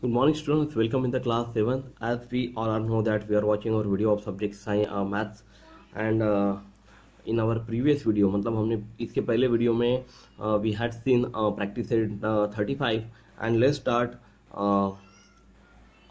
Good morning, students. Welcome in the class 7th. As we all know that we are watching our video of subject science, maths, and in our previous video, मतलब हमने इसके पहले video में we had seen practice set 35, and let's start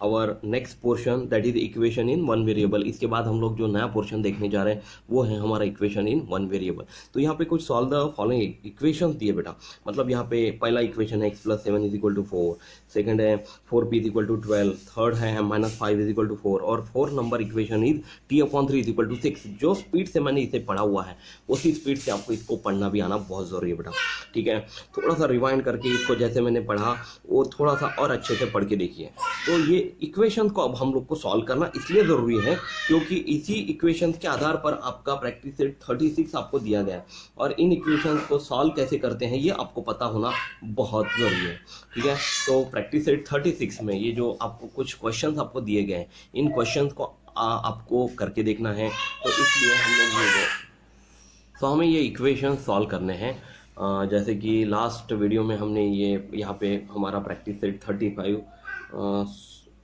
our next portion, that is equation in one variable. इसके बाद हम लोग जो नया पोर्शन देखने जा रहे हैं वो है हमारा इक्वेशन इन वन वेरिएबल। तो यहाँ पे कुछ सॉल्व द फॉलोइंग इक्वेशन दिए बेटा, मतलब यहाँ पे पहला इक्वेशन है x+7 is equal to 4, second है 4p is equal to 12, third है m-5 इज इक्वल टू 4, और fourth number equation is t/3 is equal to 6। जो स्पीड से मैंने इसे पढ़ा हुआ है उसी स्पीड से आपको इसको पढ़ना भी आना बहुत जरूरी है बेटा, ठीक है। थोड़ा सा रिवाइंड करके इसको जैसे मैंने पढ़ा वो थोड़ा सा और अच्छे से पढ़ के देखिए। तो ये इक्वेशन को अब हम लोग को सॉल्व करना इसलिए जरूरी है क्योंकि इसी इक्वेशन के आधार पर आपका प्रैक्टिस सेट 36 आपको दिया गया है, और इन इक्वेशंस को सॉल्व कैसे करते हैं ये आपको पता होना बहुत जरूरी है, ठीक है। तो प्रैक्टिस सेट 36 में ये जो आपको कुछ क्वेश्चंस आपको दिए गए हैं, इन क्वेश्चंस को आपको करके देखना है। तो इसलिए हम लोग तो हमें ये इक्वेशन सॉल्व करने हैं। जैसे कि लास्ट वीडियो में हमने ये यहाँ पे हमारा प्रैक्टिस सेट 35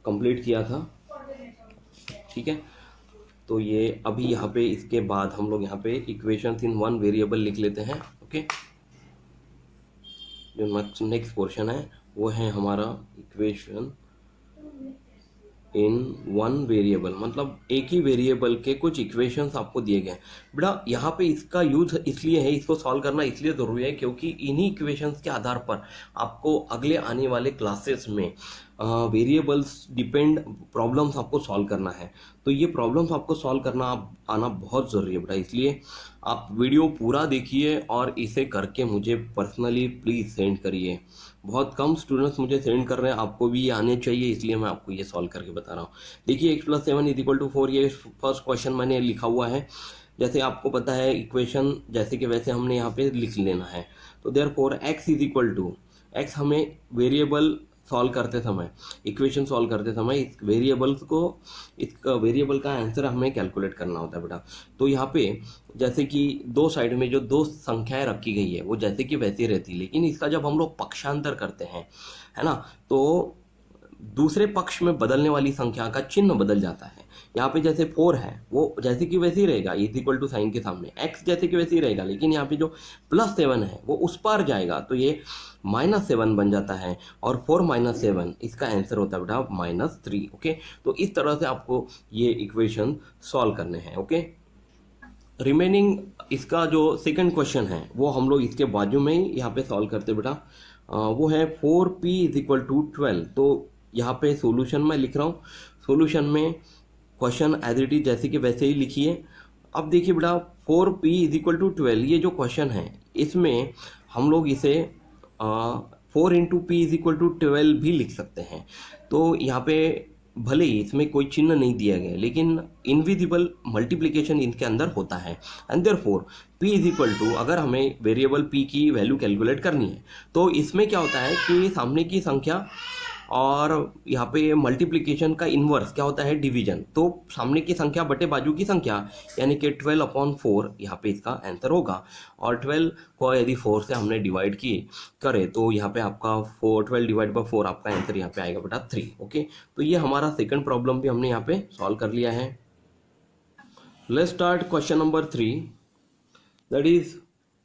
कंप्लीट किया था, ठीक है। तो ये अभी यहाँ पे इसके बाद हम लोग यहाँ पे इक्वेशंस इन वन वेरिएबल लिख लेते हैं, ओके। जो नेक्स्ट पोर्शन है वो है हमारा इक्वेशन इन वन वेरिएबल, मतलब एक ही वेरिएबल के कुछ इक्वेशंस आपको दिए गए हैं बेटा। यहाँ पे इसका यूज इसलिए है, इसको सॉल्व करना इसलिए जरूरी है क्योंकि इन्हीं इक्वेशंस के आधार पर आपको अगले आने वाले क्लासेस में वेरिएबल्स डिपेंड प्रॉब्लम्स आपको सॉल्व करना है। तो ये प्रॉब्लम्स आपको सॉल्व करना आना बहुत ज़रूरी है बेटा, इसलिए आप वीडियो पूरा देखिए और इसे करके मुझे पर्सनली प्लीज़ सेंड करिए। बहुत कम स्टूडेंट्स मुझे सेंड कर रहे हैं, आपको भी ये आने चाहिए, इसलिए मैं आपको ये सॉल्व करके बता रहा हूँ। देखिए x+7 इज इक्वल टू 4, ये फर्स्ट क्वेश्चन मैंने लिखा हुआ है। जैसे आपको पता है इक्वेशन जैसे कि वैसे हमने यहाँ पे लिख लेना है। तो therefore x is equal to x, हमें वेरिएबल सॉल्व करते समय, इक्वेशन सॉल्व करते समय इस वेरिएबल्स को, इस वेरिएबल का आंसर हमें कैलकुलेट करना होता है बेटा। तो यहाँ पे जैसे कि दो साइड में जो दो संख्याएं रखी गई है वो जैसे कि वैसी रहती है, लेकिन इसका जब हम लोग पक्षांतर करते हैं, है ना, तो दूसरे पक्ष में बदलने वाली संख्या का चिन्ह बदल जाता है। यहाँ पे जैसे 4 है वो जैसे कि वैसे ही रहेगा, इज इक्वल टू साइन के सामने, x जैसे कि वैसे ही रहेगा, लेकिन यहाँ पे जो +7 है वो उस पार जाएगा तो ये -7 बन जाता है, और 4 - 7 इसका आंसर होता है बेटा -3, ओके। तो इस तरह से आपको ये इक्वेशन सॉल्व करने हैं, ओके। रिमेनिंग इसका जो सेकंड क्वेश्चन है वो हम लोग इसके बाजू में ही यहाँ पे सॉल्व करते बेटा। वो है 4p इज इक्वल टू 12। तो यहाँ पे सॉल्यूशन मैं लिख रहा हूँ, सॉल्यूशन में क्वेश्चन एज इट इज जैसे कि वैसे ही लिखिए। अब देखिए बेटा 4p इज इक्वल टू 12, ये जो क्वेश्चन है इसमें हम लोग इसे 4 × p इज इक्वल टू 12 भी लिख सकते हैं। तो यहाँ पे भले ही इसमें कोई चिन्ह नहीं दिया गया लेकिन इनविजिबल मल्टीप्लिकेशन इनके अंदर होता है, and therefore p is equal to, अगर हमें वेरिएबल p की वैल्यू कैलकुलेट करनी है तो इसमें क्या होता है कि सामने की संख्या और यहाँ पे मल्टीप्लिकेशन का इन्वर्स क्या होता है, डिवीजन। तो सामने की संख्या बटे बाजू की संख्या, यानी कि 12/4 यहाँ पे इसका आंसर होगा। और 12 को यदि 4 से हमने डिवाइड करे तो यहाँ पे आपका 12 डिवाइड बाय 4 आपका आंसर यहाँ पे आएगा बेटा 3, ओके। तो ये हमारा सेकंड प्रॉब्लम भी हमने यहाँ पे सॉल्व कर लिया है। Let's start question number 3, that is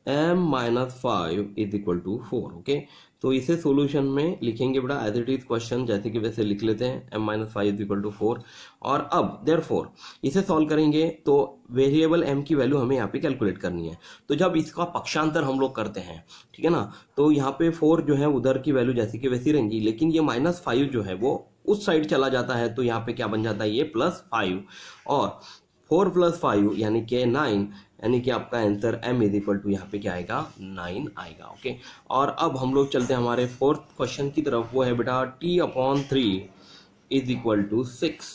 m-5 is equal to 4, okay. तो इसे सॉल्यूशन में लिखेंगे बेटा एज इट इज, क्वेश्चन जैसे कि वैसे लिख लेते हैं, m-5 इज इक्वल टू 4। और अब देयरफॉर इसे सॉल्व करेंगे तो वेरिएबल m की वैल्यू हमें यहाँ पे कैलकुलेट करनी है। तो जब इसका पक्षांतर हम लोग करते हैं, ठीक है ना, तो यहाँ पे 4 जो है उधर की वैल्यू जैसे कि वैसी रहेंगी, लेकिन ये -5 जो है वो उस साइड चला जाता है, तो यहाँ पे क्या बन जाता है, ये +5, और 4 + 5 यानी कि 9, यानी कि आपका answer m is equal to यहाँ पे क्या आएगा, 9 आएगा, ओके। और अब हम लोग चलते हैं हमारे फोर्थ क्वेश्चन की तरफ, वो है बेटा t/3 इज इक्वल टू 6,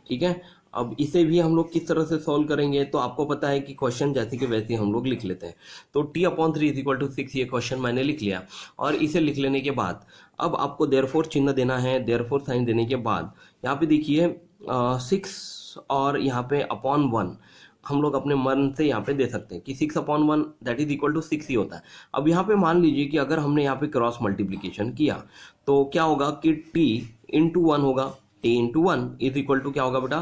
ठीक है। अब इसे भी हम लोग किस तरह से सॉल्व करेंगे, तो आपको पता है कि क्वेश्चन जैसे कि वैसे हम लोग लिख लेते हैं। तो t/3 इज इक्वल टू 6 ये क्वेश्चन मैंने लिख लिया, और इसे लिख लेने के बाद अब आपको देयरफॉर चिन्ह देना है। देयरफॉर साइन देने के बाद यहाँ पे देखिए 6 और यहाँ पे /1 हम लोग अपने मन से यहाँ पे दे सकते हैं कि 6/1 दैट इज इक्वल टू 6 ही होता है। अब यहाँ पे मान लीजिए कि अगर हमने यहाँ पे क्रॉस मल्टीप्लीकेशन किया तो क्या होगा कि t इंटू 1 होगा, t into 1 is equal to क्या होगा बेटा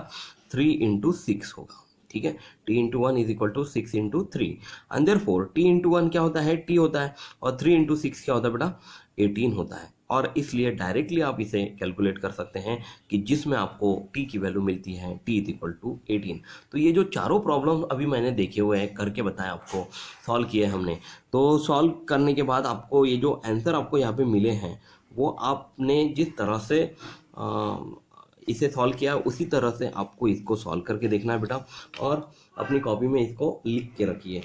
3 इंटू 6 होगा, ठीक है। t into 1 is equal to 6 into 3 and therefore t into 1 क्या होता है, t होता है, और 3 इंटू 6 क्या होता है बेटा 18 होता है। और इसलिए डायरेक्टली आप इसे कैलकुलेट कर सकते हैं कि जिसमें आपको t की वैल्यू मिलती है t इज इक्वल टू 18। तो ये जो चारों प्रॉब्लम अभी मैंने देखे हुए हैं, करके बताया आपको, सॉल्व किए हमने, तो सॉल्व करने के बाद आपको ये जो आंसर आपको यहाँ पे मिले हैं वो आपने जिस तरह से इसे सॉल्व किया उसी तरह से आपको इसको सॉल्व करके देखना है बेटा, और अपनी कॉपी में इसको लिख के रखिए।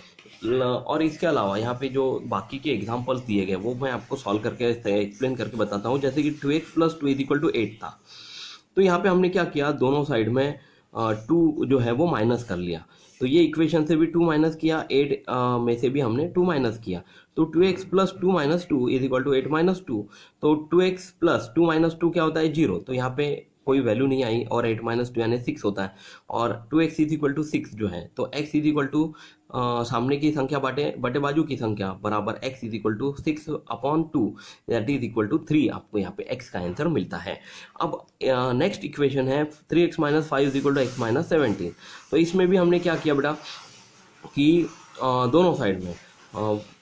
और इसके अलावा यहाँ पे जो बाकी के एग्जांपल्स दिए गए वो मैं आपको सॉल्व करके एक्सप्लेन करके बताता हूँ। जैसे कि 2x plus 2 is equal to 8 था, तो यहाँ पे हमने क्या किया, दोनों साइड में 2 जो है वो माइनस कर लिया, तो ये इक्वेशन से भी 2 माइनस किया, 8 में से भी हमने 2 माइनस किया, तो 2x plus 2 minus 2 is equal to 8 minus 2। तो 2x प्लस 2 माइनस 2 क्या होता है 0, तो यहाँ पे कोई वैल्यू नहीं आई, और 8 माइनस 2 यानी 6 होता है, और 2x इज इक्वल टू 6 जो है, तो x इज इक्वल टू सामने की संख्या बटे बाजू की संख्या बराबर x is equal to 6 upon 2 that is equal to 3। आपको यहाँ पे x का आंसर मिलता है। अब नेक्स्ट इक्वेशन है 3x minus 5 is equal to x minus 17। तो इसमें भी हमने क्या किया बेटा कि दोनों साइड में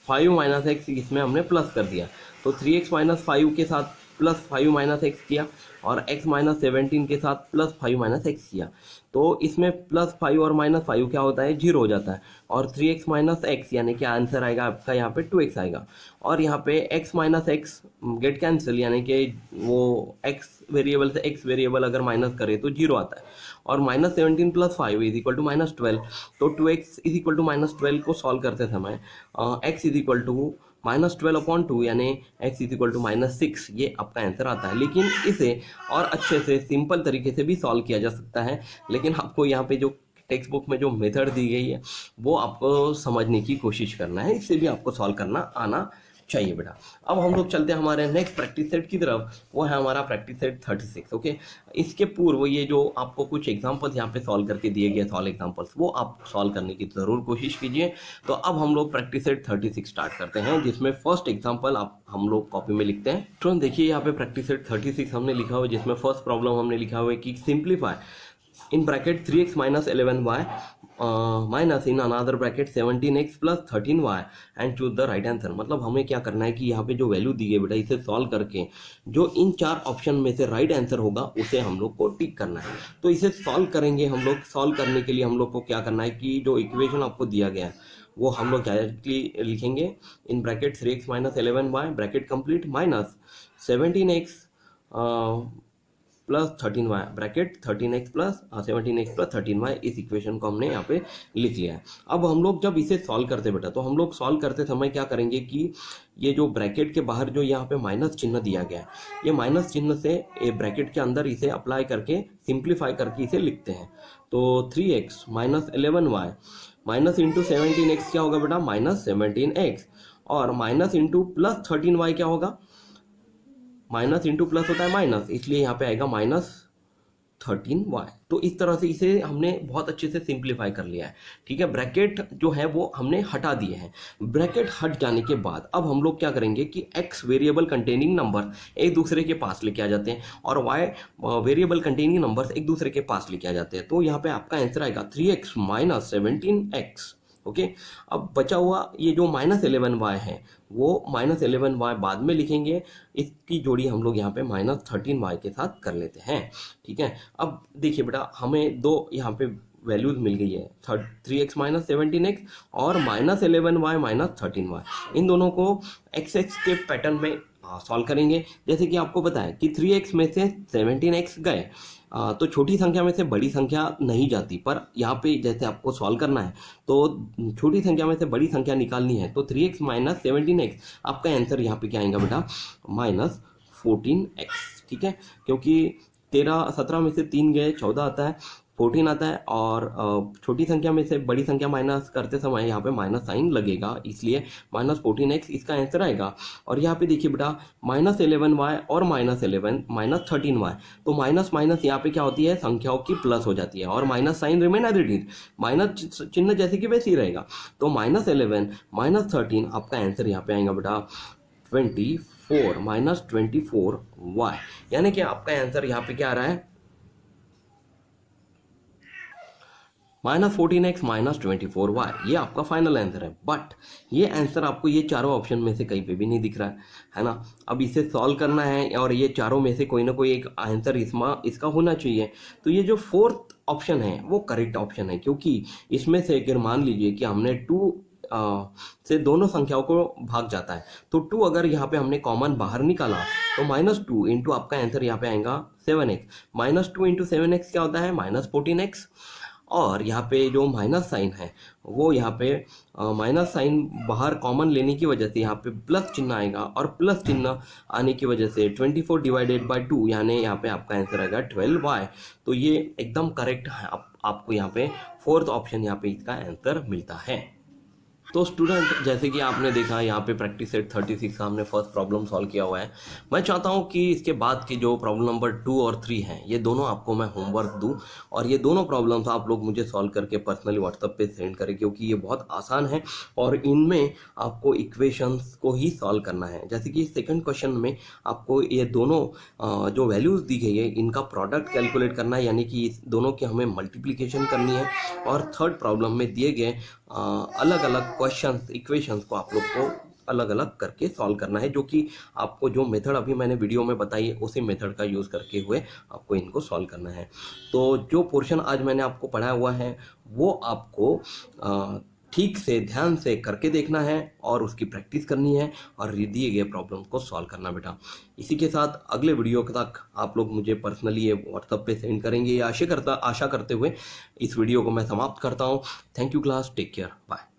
5 माइनस एक्स इसमें हमने प्लस कर दिया, तो 3x माइनस 5 के साथ प्लस 5 माइनस एक्स किया, और x माइनस 17 के साथ प्लस 5 माइनस एक्स किया, तो इसमें प्लस 5 और माइनस 5 क्या होता है 0 हो जाता है, और 3x माइनस एक्स यानी कि आंसर आएगा आपका यहाँ पे 2x आएगा, और यहाँ पे x minus x get cancel, यानी कि वो x वेरिएबल से x वेरिएबल अगर माइनस करे तो 0 आता है, और minus 17 plus 5 is equal to minus 12। तो 2x is equal to minus 12 को सॉल्व करते समय x is equal to minus 12 upon 2 यानी x is equal to minus 6, ये आपका आंसर आता है। लेकिन इसे और अच्छे से सिंपल तरीके से भी सॉल्व किया जा सकता है, लेकिन आपको यहाँ पे जो टेक्स्ट बुक में जो मेथड दी गई है वो आपको समझने की कोशिश करना है, इससे भी आपको सॉल्व करना आना चाहिए बेटा। अब हम लोग चलते हैं हमारे नेक्स्ट प्रैक्टिस सेट की तरफ, वो है हमारा प्रैक्टिस सेट 36। ओके, इसके पूर्व ये जो आपको कुछ एग्जांपल्स यहाँ पे सॉल्व करके दिए गए सॉल्व एग्जांपल्स, वो आप सॉल्व करने की जरूर कोशिश कीजिए। तो अब हम लोग प्रैक्टिस सेट 36 स्टार्ट करते हैं, जिसमें फर्स्ट एग्जाम्पल हम लोग कॉपी में लिखते हैं। तो देखिए यहाँ पे प्रैक्टिस सेट 36 हमने लिखा हुआ है, जिसमें फर्स्ट प्रॉब्लम हमने लिखा हुआ है कि simplify in bracket 3x minus 11y minus in another bracket 17x plus 13y and choose the right answer। मतलब हमें क्या करना है कि यहाँ पे जो वैल्यू दी है बेटा, इसे सॉल्व करके जो इन 4 ऑप्शन में से राइट आंसर होगा उसे हम लोग को टिक करना है। तो इसे सॉल्व करेंगे हम लोग। सॉल्व करने के लिए हम लोग को क्या करना है कि जो इक्वेशन आपको दिया गया है वो हम लोग डायरेक्टली लिखेंगे in bracket 3x minus 11y bracket complete minus 17x plus 13y bracket 13x plus 17x plus 13y। इस इक्वेशन को हमने यहाँ पे लिख लिया है। अब हम लोग जब इसे सॉल्व करते बेटा, तो हम लोग सॉल्व करते समय क्या करेंगे कि ये जो ब्रैकेट के बाहर जो यहाँ पे माइनस चिन्ह दिया गया है, ये माइनस चिन्ह से ये ब्रैकेट के अंदर इसे अप्लाई करके सिंप्लीफाई करके इसे लिखते हैं। तो 3x minus 11y minus into 17x क्या होगा बेटा माइनस 17x, और माइनस इंटू प्लस 13y क्या होगा, माइनस इंटू प्लस होता है माइनस, इसलिए यहाँ पे आएगा माइनस 13y। तो इस तरह से इसे हमने बहुत अच्छे से सिंप्लीफाई कर लिया है। ठीक है, ब्रैकेट जो है वो हमने हटा दिए हैं। ब्रैकेट हट जाने के बाद अब हम लोग क्या करेंगे कि x वेरिएबल कंटेनिंग नंबर एक दूसरे के पास लेके आ जाते हैं, और y वेरिएबल कंटेनिंग नंबर्स एक दूसरे के पास लेके आ जाते हैं। तो यहाँ पे आपका आंसर आएगा 3x माइनस 17x। ओके, अब बचा हुआ ये जो माइनस 11y है वो माइनस 11y बाद में लिखेंगे, इसकी जोड़ी हम लोग यहाँ पे माइनस 13y के साथ कर लेते हैं। ठीक है, अब देखिए बेटा हमें दो यहाँ पे वैल्यूज मिल गई है 3x माइनस 17x और माइनस 11y माइनस 13y। इन दोनों को x के पैटर्न में सॉल्व करेंगे। जैसे कि आपको पता है कि 3x में से 17x गए, तो छोटी संख्या में से बड़ी संख्या नहीं जाती, पर यहाँ पे जैसे आपको सॉल्व करना है तो छोटी संख्या में से बड़ी संख्या निकालनी है। तो 3x माइनस 17x आपका आंसर यहाँ पे क्या आएगा बेटा माइनस 14x। ठीक है, क्योंकि 17 में से 3 गए 14 आता है, 14 आता है, और छोटी संख्या में से बड़ी संख्या माइनस करते समय यहाँ पे माइनस साइन लगेगा, इसलिए माइनस 14x इसका आंसर आएगा। और यहाँ पे देखिए बेटा माइनस 11y और माइनस 13y, तो माइनस माइनस यहाँ पे क्या होती है संख्याओं की प्लस हो जाती है, और minus sign remain as it is, minus चिन्ह जैसे कि वैसे ही रहेगा। तो माइनस 11 माइनस 13 आपका आंसर यहाँ पे आएगा बेटा 25। 4 माइनस 24y, यानी कि आपका आंसर यहाँ पे क्या आ रहा है, -14x माइनस 24y, ये आपका फाइनल आंसर है। बट ये आंसर आपको ये चारों ऑप्शन में से कहीं पे भी नहीं दिख रहा है ना। अब इसे सॉल्व करना है और ये चारों में से कोई ना कोई एक आंसर इसका होना चाहिए। तो ये जो फोर्थ ऑप्शन है वो करेक्ट ऑप्शन है, क्योंकि इसमें से अगर मान लीजिए कि हमने 2 से दोनों संख्याओं को भाग जाता है, तो 2 अगर यहाँ पे हमने कॉमन बाहर निकाला तो -2 इंटू आपका आंसर यहाँ पे आएगा 7x। -2 इंटू 7x क्या होता है, -14x। और यहाँ पे जो माइनस साइन है वो यहाँ पे माइनस साइन बाहर कॉमन लेने की वजह से यहाँ पे प्लस चिन्ह आएगा, और प्लस चिन्ह आने की वजह से 24 डिवाइडेड बाय 2 यानी यहाँ पे आपका आंसर आएगा 12y। तो ये एकदम करेक्ट है। आपको यहाँ पे फोर्थ ऑप्शन यहाँ पे इसका आंसर मिलता है। तो स्टूडेंट, जैसे कि आपने देखा यहाँ पे प्रैक्टिस सेट 36 का हमने फर्स्ट प्रॉब्लम सॉल्व किया हुआ है। मैं चाहता हूँ कि इसके बाद की जो प्रॉब्लम नंबर 2 और 3 हैं, ये दोनों आपको मैं होमवर्क दूँ, और ये दोनों प्रॉब्लम्स आप लोग मुझे सॉल्व करके पर्सनली व्हाट्सएप पे सेंड करें, क्योंकि ये बहुत आसान है और इनमें आपको इक्वेशंस को ही सॉल्व करना है। जैसे कि सेकंड क्वेश्चन में आपको ये दोनों जो वैल्यूज दी गई है इनका प्रोडक्ट कैलकुलेट करना है, यानी कि इस दोनों की हमें मल्टीप्लिकेशन करनी है। और थर्ड प्रॉब्लम में दिए गए अलग अलग क्वेश्चंस, इक्वेशंस को आप लोग को अलग अलग करके सॉल्व करना है, जो कि आपको जो मेथड अभी मैंने वीडियो में बताई है उसी मेथड का यूज़ करके हुए आपको इनको सॉल्व करना है। तो जो पोर्शन आज मैंने आपको पढ़ाया हुआ है वो आपको ठीक से ध्यान से करके देखना है और उसकी प्रैक्टिस करनी है और दिए गए प्रॉब्लम को सॉल्व करना बेटा। इसी के साथ अगले वीडियो तक आप लोग मुझे पर्सनली ये व्हाट्सएप पे सेंड करेंगे, ये आशा करते हुए इस वीडियो को मैं समाप्त करता हूँ। Thank you class, take care, bye.